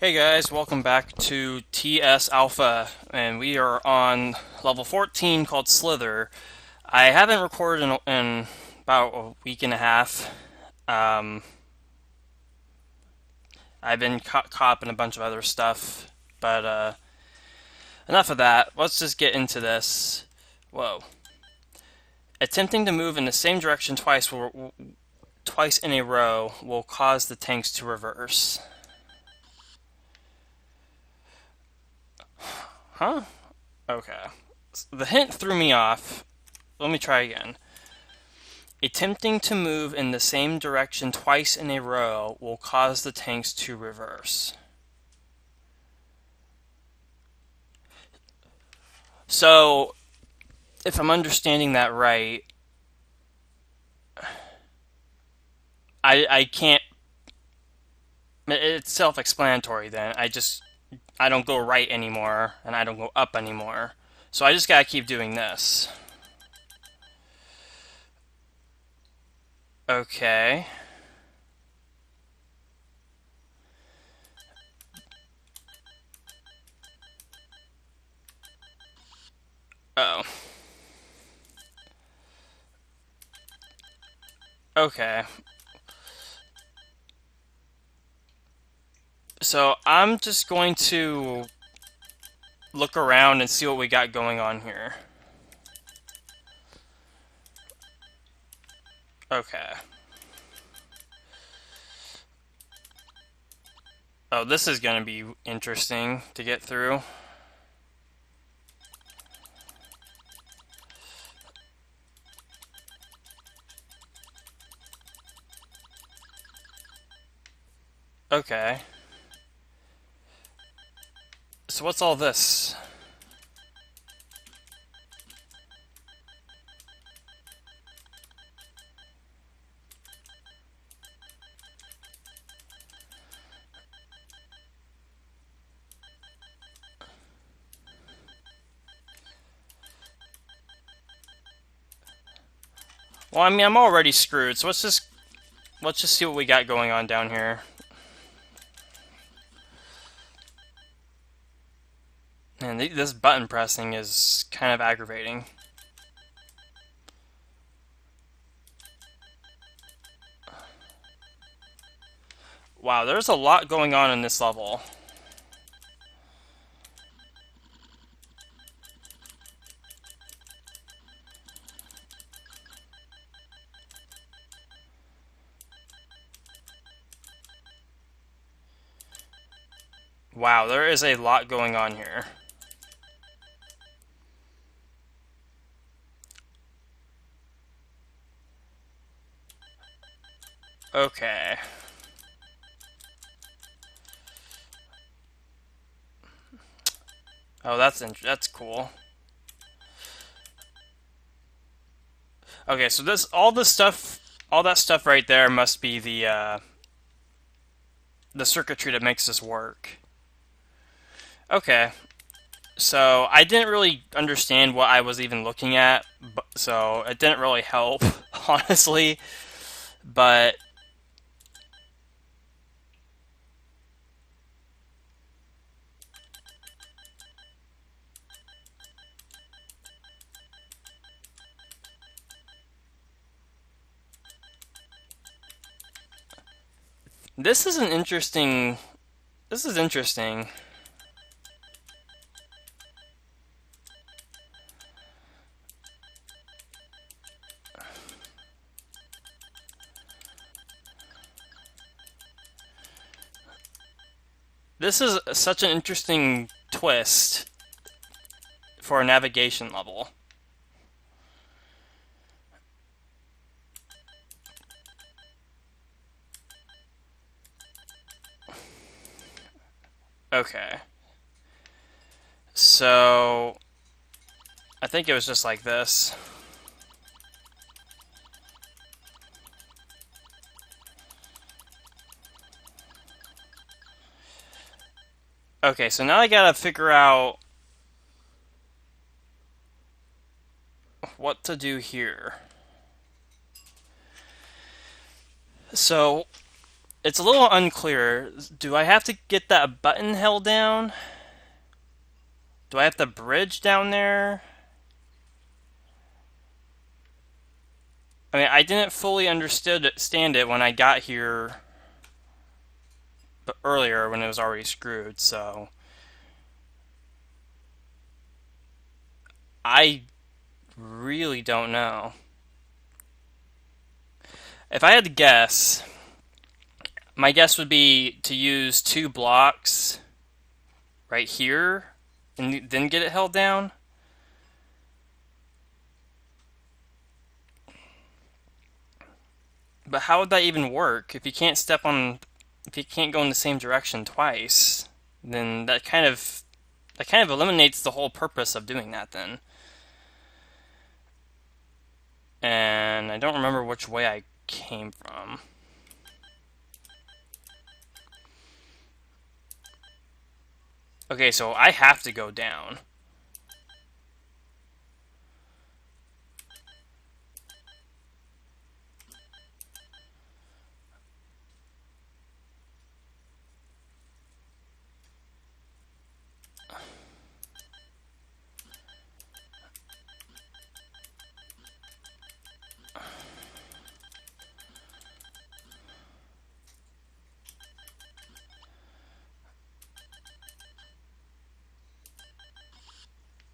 Hey guys, welcome back to TSAlpha, and we are on level 14 called Slither. I haven't recorded in about a week and a half. Um, I've been caught up in a bunch of other stuff, but enough of that. Let's just get into this. Whoa. Attempting to move in the same direction twice in a row will cause the tanks to reverse. Huh? Okay. The hint threw me off. Let me try again. Attempting to move in the same direction twice in a row will cause the tanks to reverse. So, if I'm understanding that right, I can't. It's self-explanatory. Then I don't go right anymore, and I don't go up anymore. So I just gotta keep doing this. Okay. Oh. Okay. So I'm just going to look around and see what we got going on here. Okay. Oh, this is going to be interesting to get through. Okay. So what's all this? Well, I mean, I'm already screwed, so let's just see what we got going on down here. Man, this button pressing is kind of aggravating. Wow, there's a lot going on in this level. Wow, there is a lot going on here. Okay. Oh, that's cool. Okay, so all that stuff right there must be the circuitry that makes this work. Okay. So I didn't really understand what I was even looking at, so it didn't really help, honestly. But this is an interesting. This is interesting. This is such an interesting twist for a navigation level. Okay. So I think it was just like this. Okay, so now I gotta figure out what to do here. So It's a little unclear. Do I have to get that button held down? Do I have to bridge down there? I mean, I didn't fully understand it when I got here earlier when it was already screwed, so I really don't know. If I had to guess, my guess would be to use 2 blocks right here and then get it held down. But how would that even work if you can't if you can't go in the same direction twice? Then that kind of eliminates the whole purpose of doing that then. And I don't remember which way I came from. Okay, so I have to go down.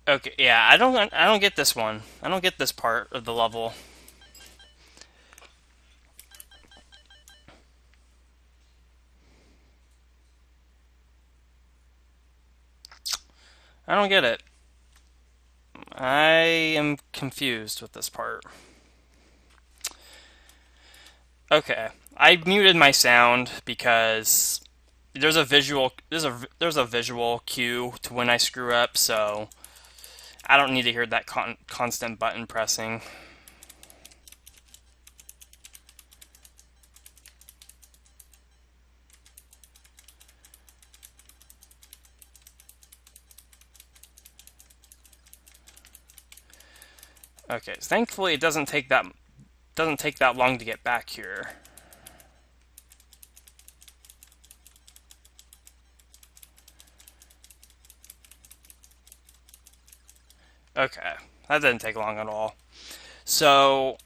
Okay, yeah, I don't get this one. I don't get this part of the level. I don't get it. I am confused with this part. Okay, I muted my sound because there's a visual cue to when I screw up, so I don't need to hear that constant button pressing. Okay, so thankfully it doesn't take that long to get back here. Okay, that didn't take long at all. So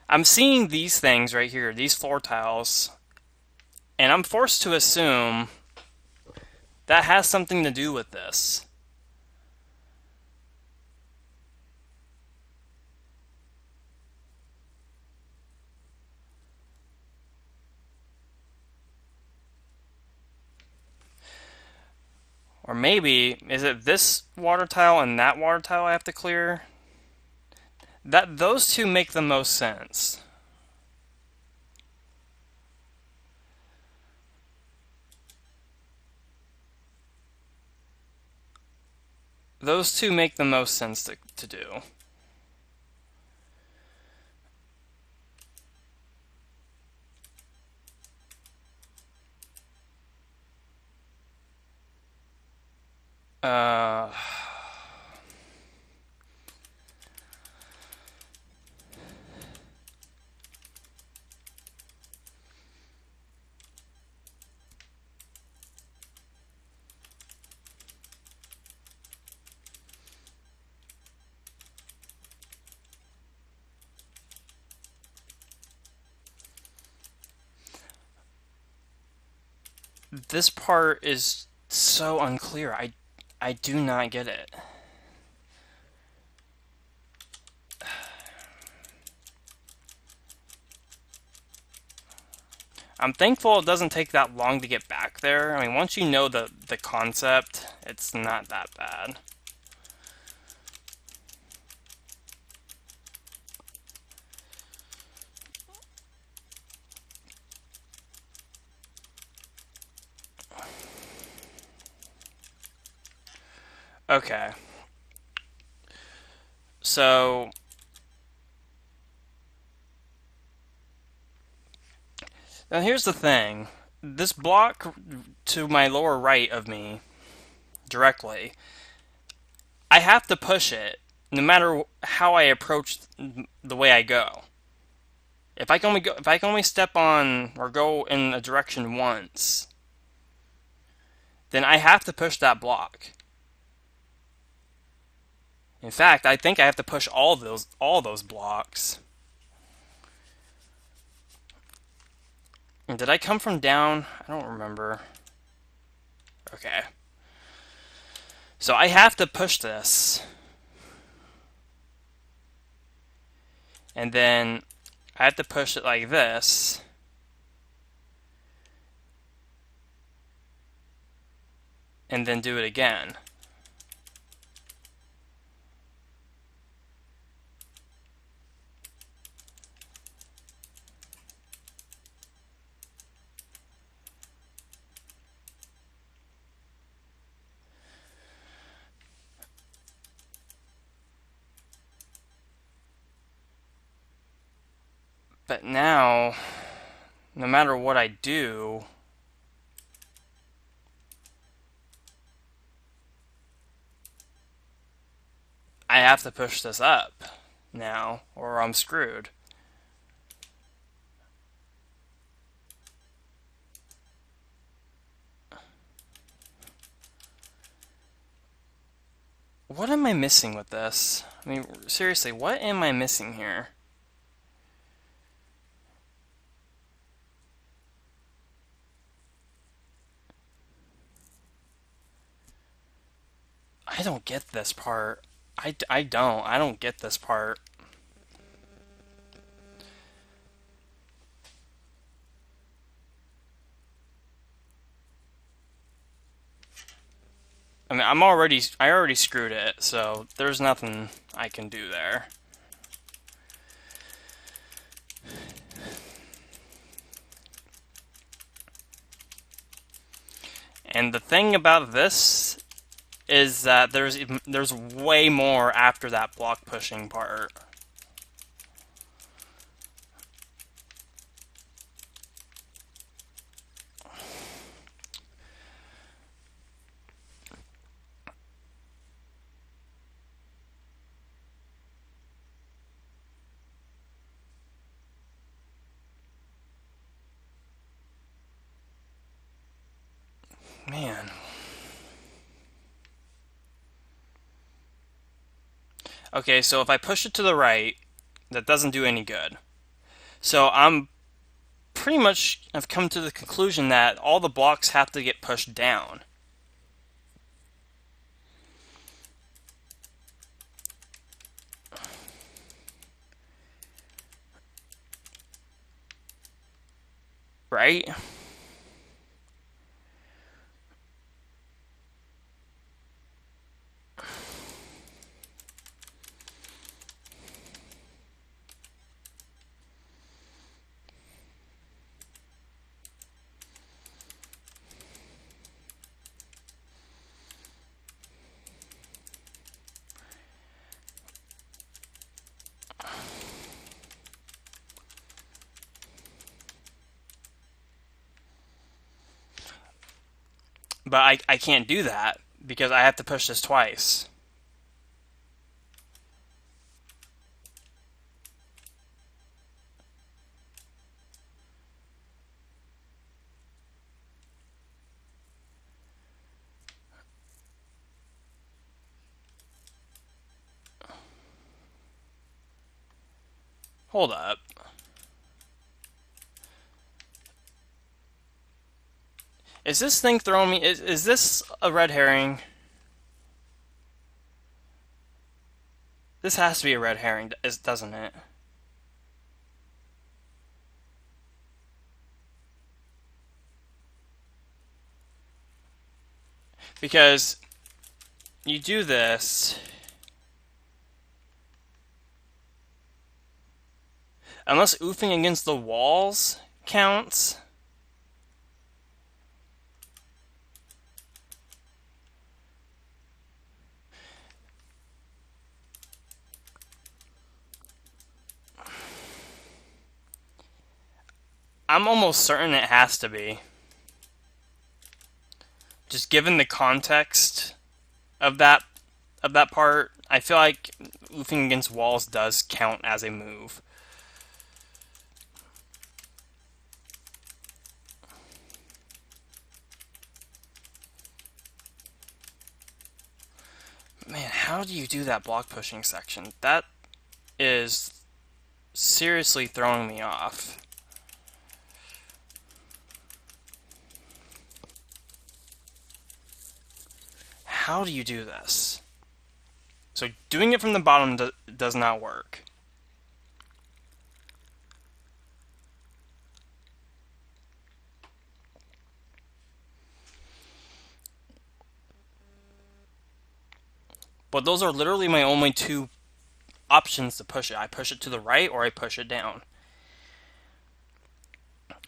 I'm seeing these things right here, these floor tiles, and I'm forced to assume that has something to do with this. Or maybe, is it this water tile and that water tile I have to clear? Those two make the most sense. Those two make the most sense to do. Uh, this part is so unclear. I do not get it. I'm thankful it doesn't take that long to get back there. I mean, once you know the concept, it's not that bad. Okay. So now here's the thing. This block to my lower right of me, directly, I have to push it no matter how I approach the way I go. If I can only step on or go in a direction once, then I have to push that block. In fact, I think I have to push all those blocks. And did I come from down? I don't remember. Okay. So I have to push this. And then I have to push it like this. And then do it again. But now, no matter what I do, I have to push this up now, or I'm screwed. What am I missing with this? I mean, seriously, what am I missing here? I don't get this part. I don't. I don't get this part. I mean, I already screwed it, so there's nothing I can do there. And the thing about this is that there's way more after that block pushing part. Man. Okay, so if I push it to the right, that doesn't do any good. So I'm pretty much have come to the conclusion that all the blocks have to get pushed down. Right? But I can't do that because I have to push this twice. Hold up. Is this thing throwing me? Is this a red herring? This has to be a red herring, doesn't it? Because you do this, unless oofing against the walls counts. I'm almost certain it has to be. Just given the context of that part, I feel like oofing against walls does count as a move. How do you do that block pushing section? That is seriously throwing me off. How do you do this? So doing it from the bottom does not work. But those are literally my only two options to push it. I push it to the right or I push it down.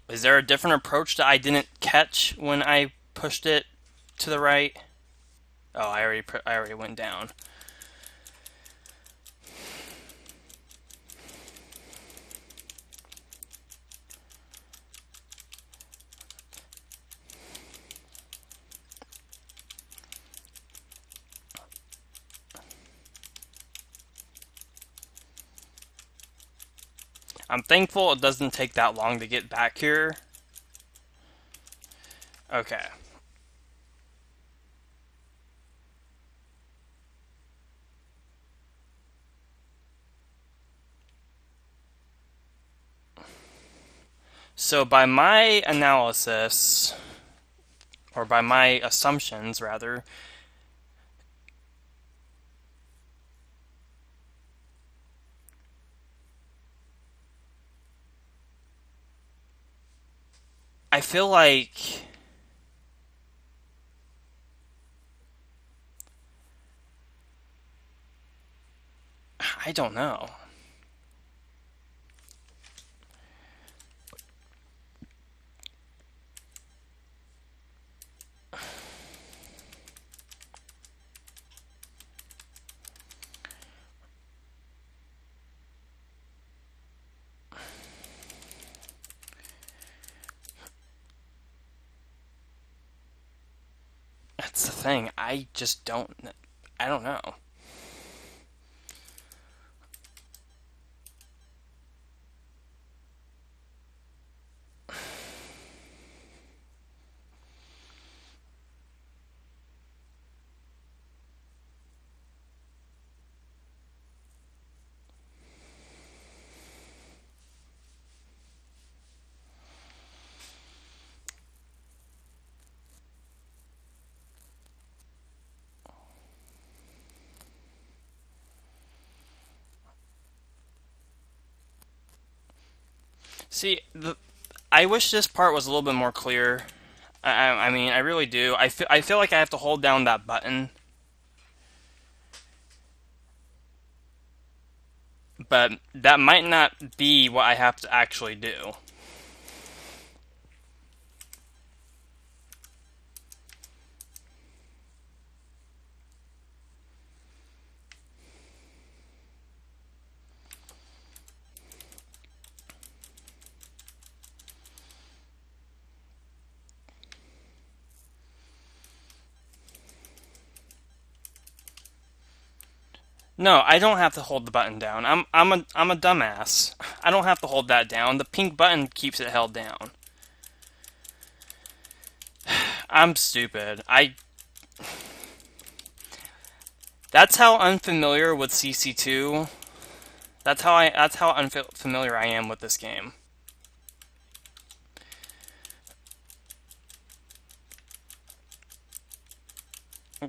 Is there a different approach that I didn't catch when I pushed it to the right? Oh, I already went down. I'm thankful it doesn't take that long to get back here. Okay. So by my analysis, or by my assumptions rather, I feel like I don't know. That's the thing. I just don't. I don't know. See, I wish this part was a little bit more clear. I mean, I really do. I feel like I have to hold down that button. But that might not be what I have to actually do. No, I don't have to hold the button down. I'm a dumbass. I don't have to hold that down. The pink button keeps it held down. I'm stupid. That's how unfamiliar with CC2. That's how unfamiliar I am with this game.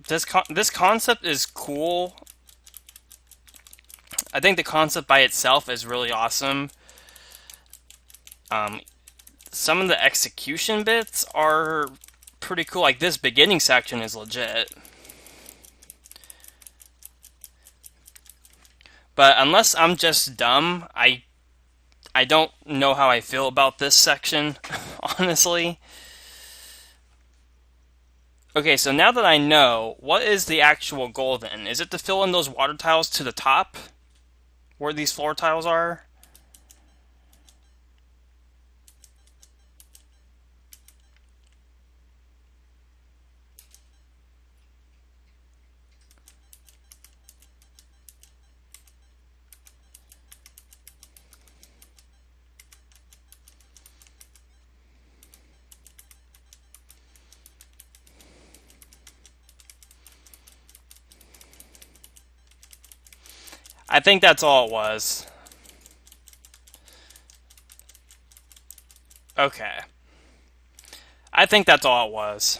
This concept is cool. I think the concept by itself is really awesome. Some of the execution bits are pretty cool. Like this beginning section is legit. But unless I'm just dumb, I don't know how I feel about this section, honestly. Okay, so now that I know, what is the actual goal then? Is it to fill in those water tiles to the top? Where these floor tiles are? I think that's all it was. Okay. I think that's all it was.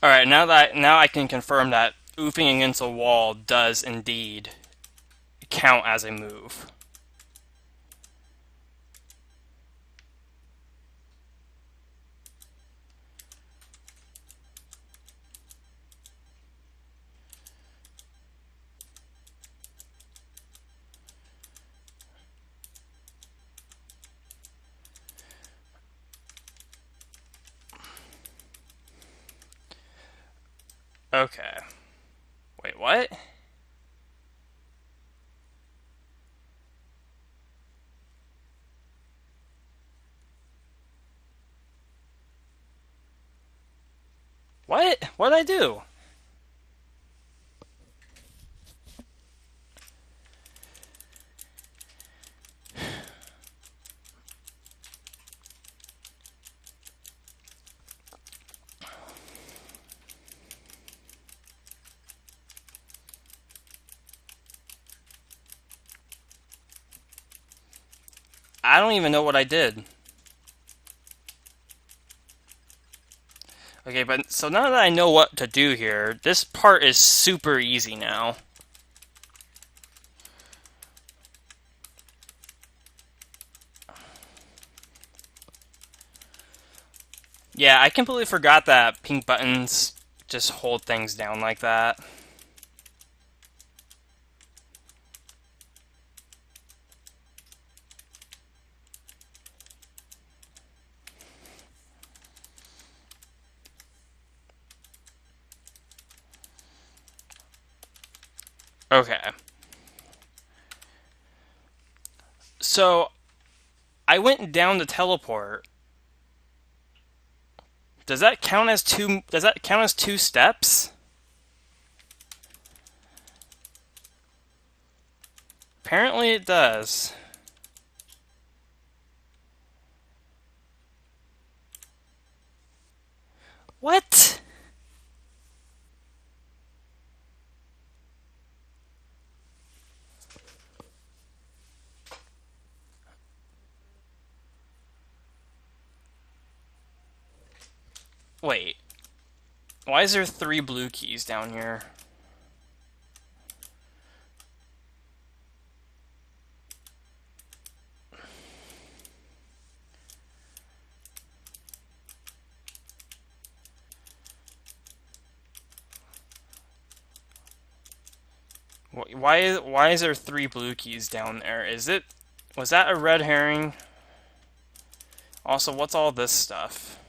Alright, now I can confirm that oofing against a wall does indeed count as a move. Okay. Wait, what? What? What did I do? I don't even know what I did. Okay, but so now that I know what to do here, this part is super easy now. Yeah, I completely forgot that pink buttons just hold things down like that. Okay. So, I went down to teleport. Does that count as two steps? Apparently it does. What? Wait. Why is there 3 blue keys down here? Why is there 3 blue keys down there? Was that a red herring? Also, what's all this stuff?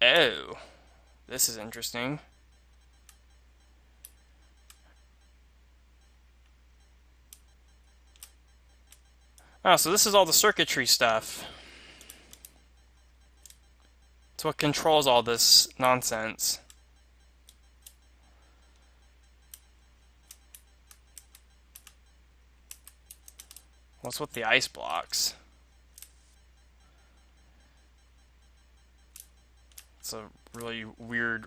Oh, this is interesting. Oh, so this is all the circuitry stuff. It's what controls all this nonsense. What's with the ice blocks? It's a really weird...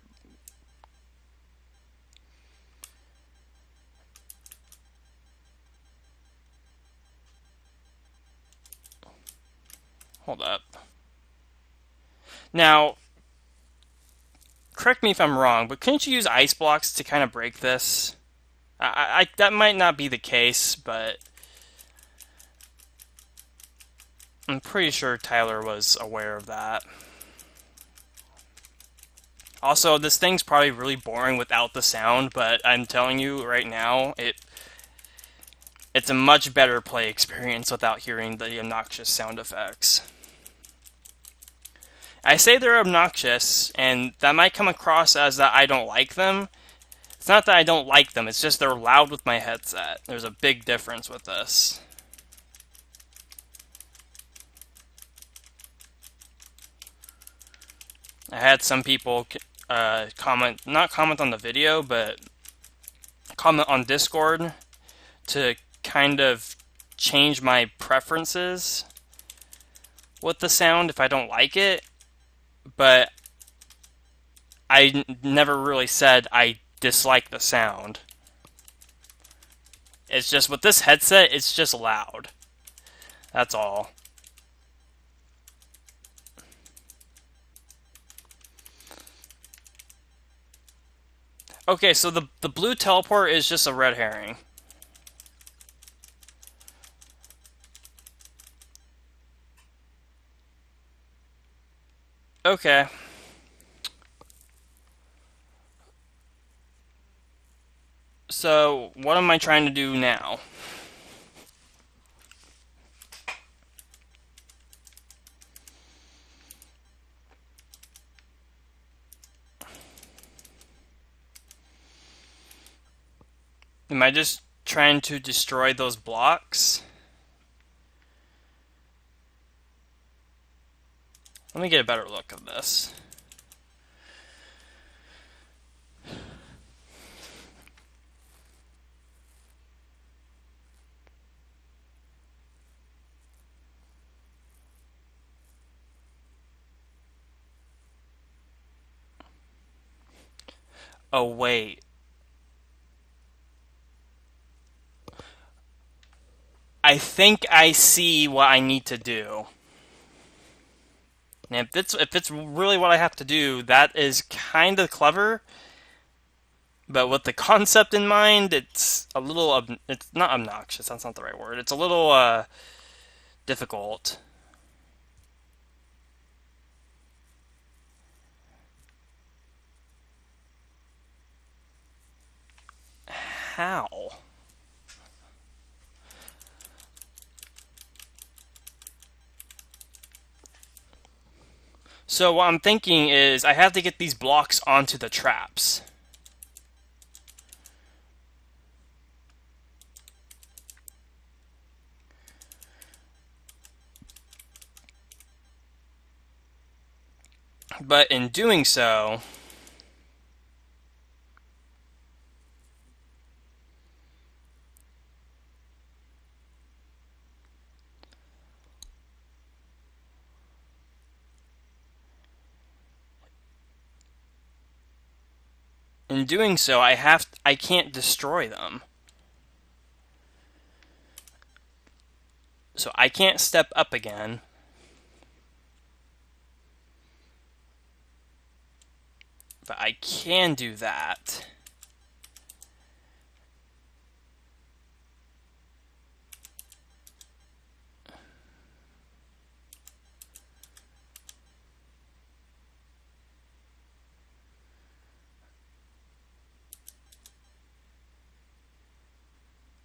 Hold up. Now, correct me if I'm wrong, but couldn't you use ice blocks to kind of break this? That might not be the case, but I'm pretty sure Tyler was aware of that. Also, this thing's probably really boring without the sound, but I'm telling you right now, it's a much better play experience without hearing the obnoxious sound effects. I say they're obnoxious, and that might come across as that I don't like them. It's not that I don't like them, it's just they're loud with my headset. There's a big difference with this. I had some people not comment on the video, but comment on Discord to kind of change my preferences with the sound if I don't like it, but never really said I dislike the sound. It's just with this headset, it's just loud. That's all. Okay, so the blue teleport is just a red herring. Okay. So, what am I trying to do now? Am I just trying to destroy those blocks? Let me get a better look of this. Oh, wait. I think I see what I need to do. And if it's really what I have to do, that is kind of clever. But with the concept in mind, it's a little it's not obnoxious. That's not the right word. It's a little difficult. How? So what I'm thinking is I have to get these blocks onto the traps. But in doing so, I can't destroy them. So I can't step up again. But I can do that.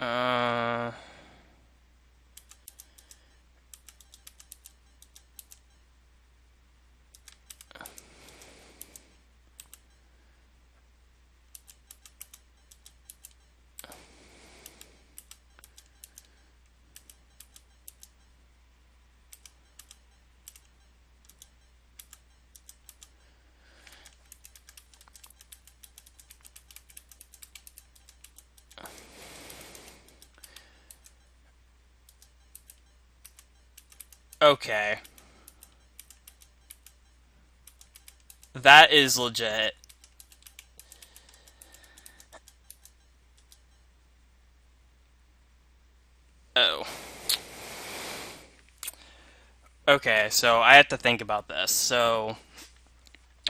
Uh... Okay. That is legit. Oh. Okay, so I have to think about this. So,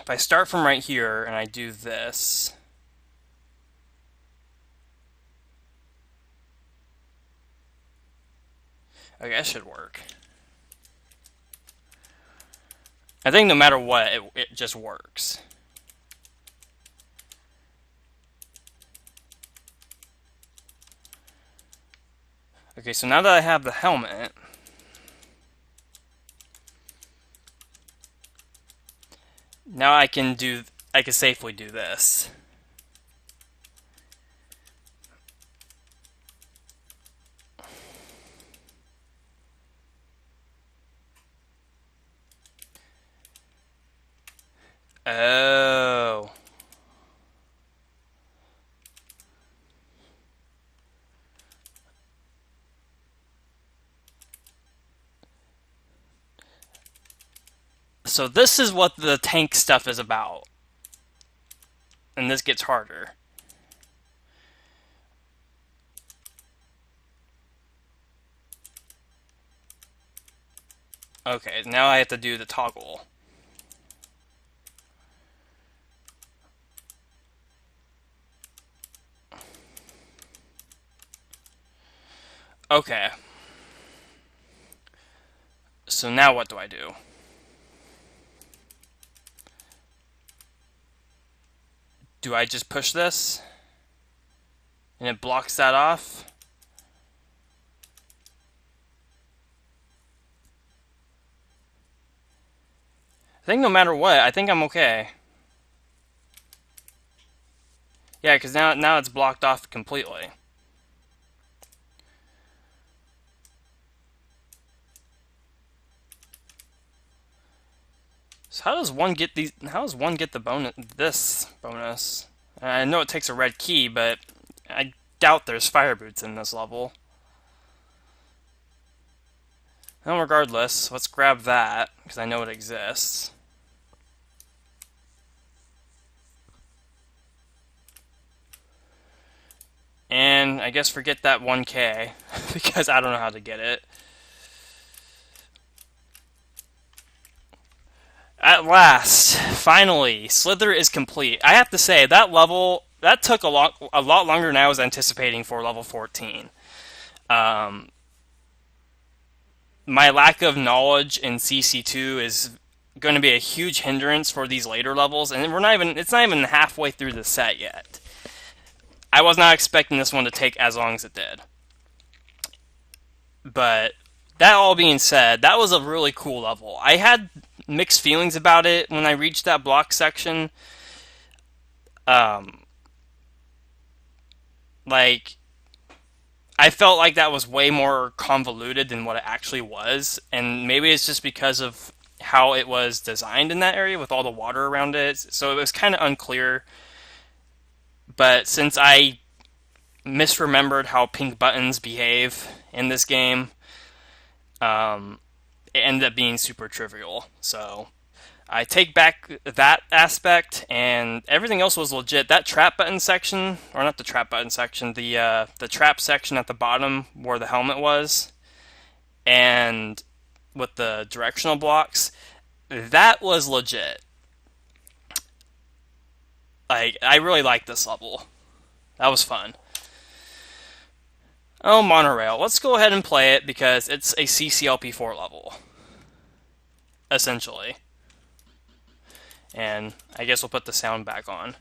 if I start from right here and I do this... Okay, that should work. I think no matter what, it just works. Okay, so now that I have the helmet... Now I can safely do this. Oh. So this is what the tank stuff is about. And this gets harder. Okay, now I have to do the toggle. Okay. So now what do I do? Do I just push this? And it blocks that off? I think no matter what, I think I'm okay. Yeah, because now it's blocked off completely. So how does one get these? How does one get the bonus? This bonus? I know it takes a red key, but I doubt there's fire boots in this level. Well, regardless, let's grab that because I know it exists. And I guess forget that 1K because I don't know how to get it. At last, finally, Slither is complete. I have to say that level that took a lot longer than I was anticipating for level 14. Um, my lack of knowledge in CC2 is going to be a huge hindrance for these later levels, and it's not even halfway through the set yet. I was not expecting this one to take as long as it did. But that all being said, that was a really cool level. I had mixed feelings about it when I reached that block section. Um, like, I felt like that was way more convoluted than what it actually was, and maybe it's just because of how it was designed in that area with all the water around it. So it was kind of unclear. But since I misremembered how pink buttons behave in this game, it ended up being super trivial. So I take back that aspect, and everything else was legit. That trap button section, or not the trap button section, the trap section at the bottom where the helmet was, and with the directional blocks, that was legit. Like, I really liked this level. That was fun. Oh, Monorail. Let's go ahead and play it because it's a CCLP4 level, essentially. And I guess we'll put the sound back on.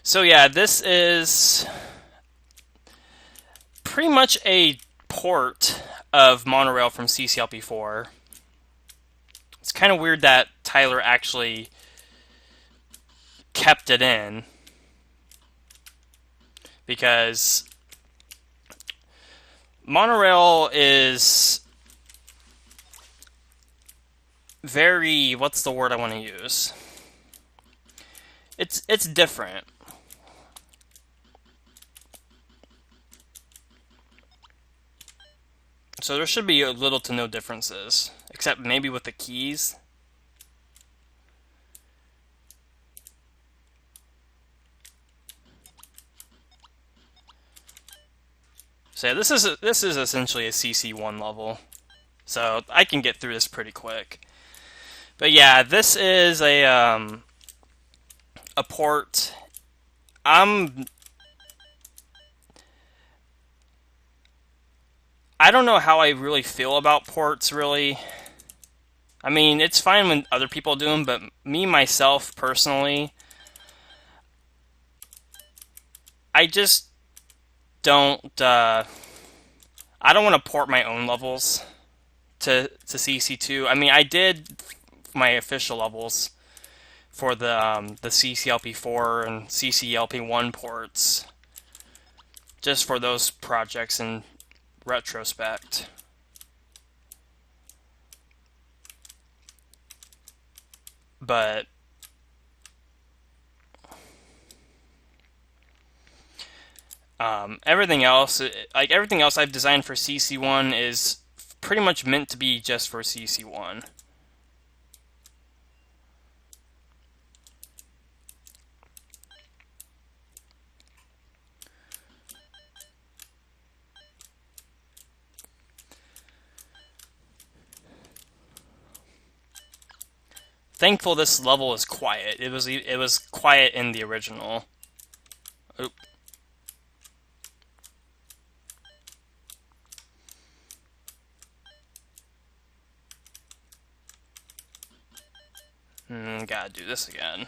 So yeah, this is pretty much a port of Monorail from CCLP4. It's kind of weird that Tyler actually kept it in, because Monorail is very, what's the word I want to use? It's different. So there should be little to no differences, except maybe with the keys. So yeah, this is essentially a CC1 level, so I can get through this pretty quick. But yeah, this is a port. I don't know how I really feel about ports, really. I mean, it's fine when other people do them, but me, myself, personally, I just don't, I don't want to port my own levels to CC2. I mean, I did my official levels for the CCLP4 and CCLP1 ports, just for those projects in retrospect. But everything else, like everything else I've designed for CC1 is pretty much meant to be just for CC1. Thankful this level is quiet. It was quiet in the original. Oop. Gotta do this again.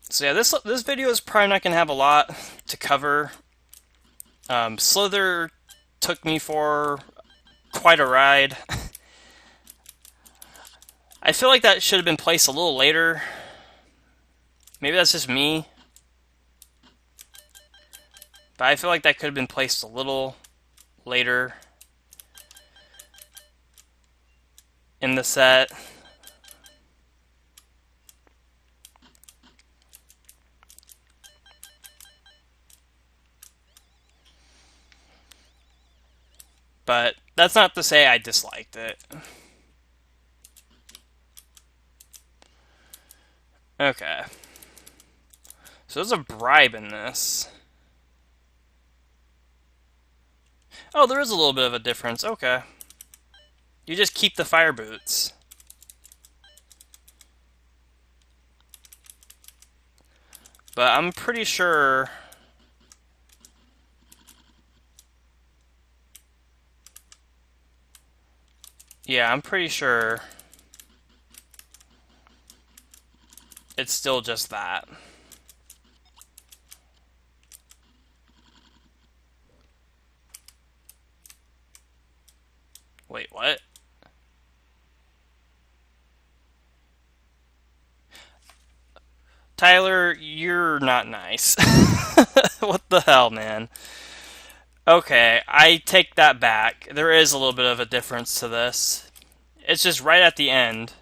So yeah, this video is probably not gonna have a lot to cover. Slither took me for quite a ride. I feel like that should have been placed a little later. Maybe that's just me. But I feel like that could have been placed a little later in the set. But that's not to say I disliked it. Okay. So there's a bribe in this. Oh, there is a little bit of a difference. Okay. You just keep the fire boots. But I'm pretty sure... Yeah, I'm pretty sure... it's still just that. Wait, what? Tyler, you're not nice. What the hell, man? Okay, I take that back. There is a little bit of a difference to this. It's just right at the end.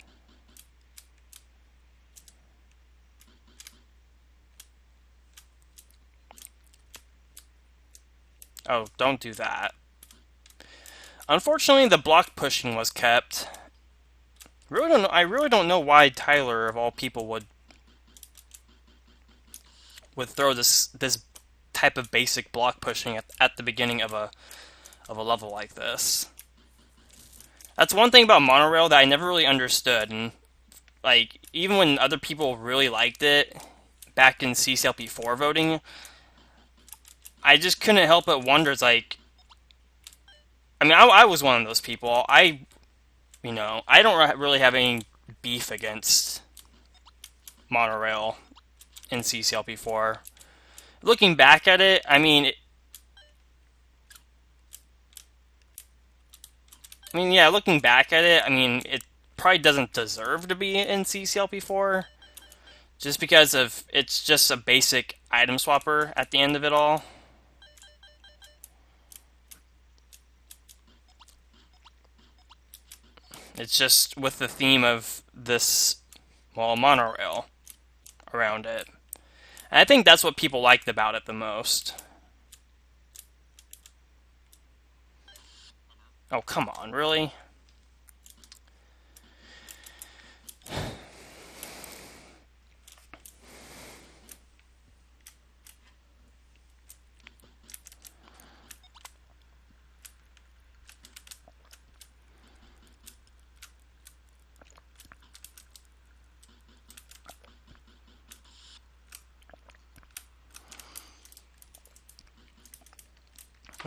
Oh, don't do that. Unfortunately, the block pushing was kept. I really don't know why Tyler, of all people, would throw this type of basic block pushing at the beginning of a level like this. That's one thing about Monorail that I never really understood, and like even when other people really liked it back in TSAlpha 4 voting, I just couldn't help but wonder. It's like, I mean, I was one of those people. I don't really have any beef against Monorail in TSAlpha 4. Looking back at it, I mean, yeah, looking back at it, I mean, it probably doesn't deserve to be in TSAlpha 4, just because of it's just a basic item swapper at the end of it all. It's just with the theme of this, well, monorail around it. And I think that's what people liked about it the most. Oh, come on, really?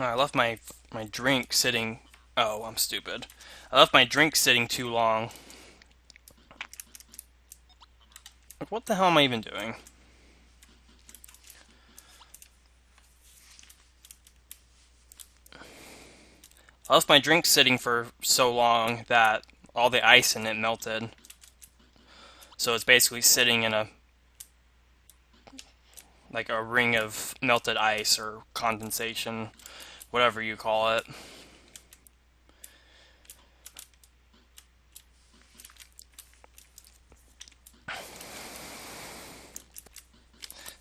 I left my drink sitting... Oh, I'm stupid. I left my drink sitting too long. What the hell am I even doing? I left my drink sitting for so long that all the ice in it melted. So it's basically sitting in like a ring of melted ice or condensation, whatever you call it.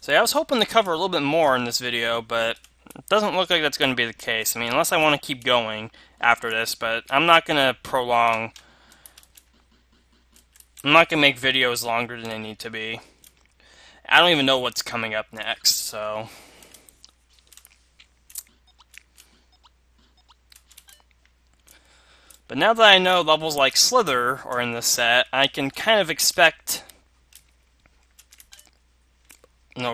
So yeah, I was hoping to cover a little bit more in this video, but it doesn't look like that's going to be the case. I mean, unless I want to keep going after this, but I'm not going to prolong. I'm not going to make videos longer than they need to be. I don't even know what's coming up next, so. But now that I know levels like Slither are in this set, I can kind of expect,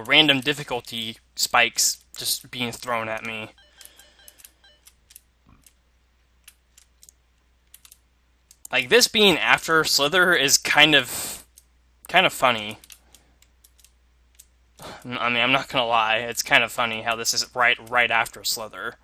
random difficulty spikes just being thrown at me. Like, this being after Slither is kind of funny. I mean, I'm not gonna lie, it's kind of funny how this is right after Slither.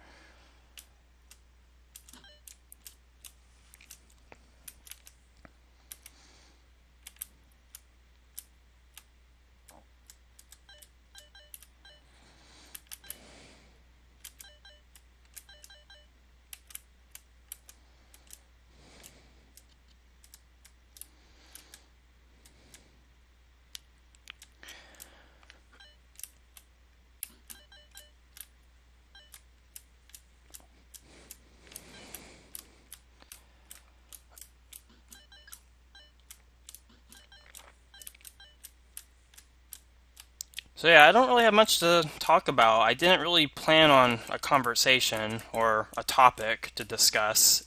So yeah, I don't really have much to talk about. I didn't really plan on a conversation or a topic to discuss.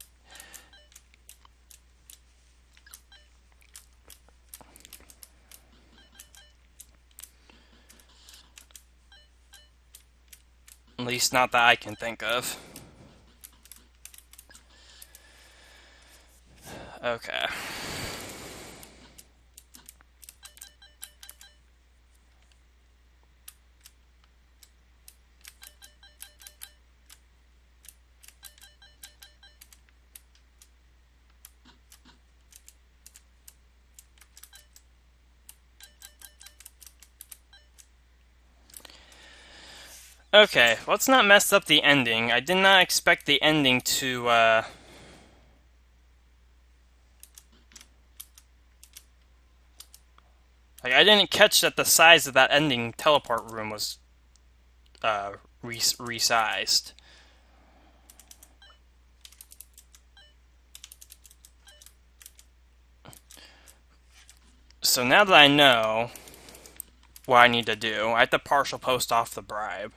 At least not that I can think of. Okay. Okay, let's not mess up the ending. I did not expect the ending to, like, I didn't catch that the size of that ending teleport room was, resized. So now that I know what I need to do, I have to partial post off the bribe.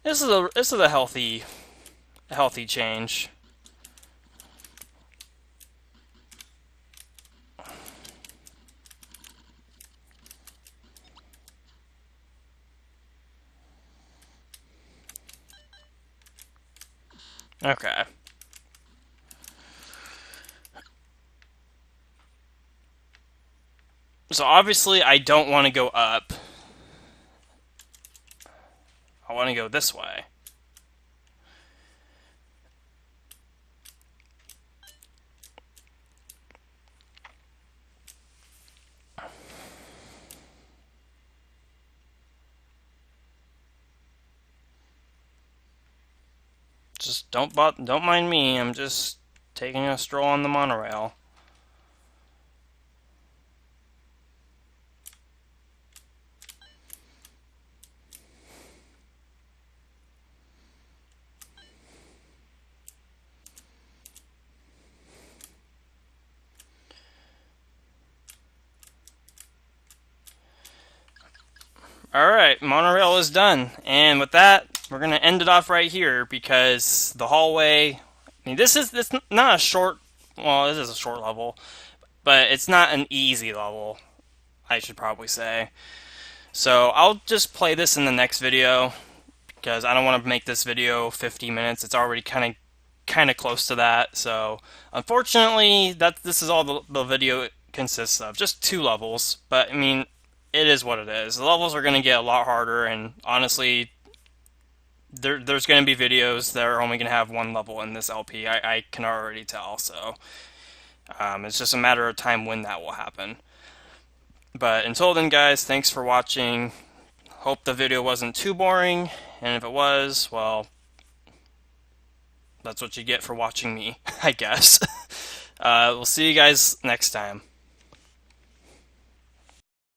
This is a healthy change. Okay. So obviously I don't want to go up. I want to go this way. Just don't mind me. I'm just taking a stroll on the monorail. Alright, monorail is done. And with that, we're going to end it off right here because the hallway... I mean, this not a short... Well, this is a short level, but it's not an easy level, I should probably say. So I'll just play this in the next video because I don't want to make this video 50 minutes. It's already kind of close to that. So unfortunately, this is all the video consists of. Just 2 levels, but I mean, it is what it is. The levels are going to get a lot harder, and honestly, there's going to be videos that are only going to have 1 level in this LP. I can already tell, so it's just a matter of time when that will happen. But until then, guys, thanks for watching. Hope the video wasn't too boring, and if it was, well, that's what you get for watching me, I guess. We'll see you guys next time.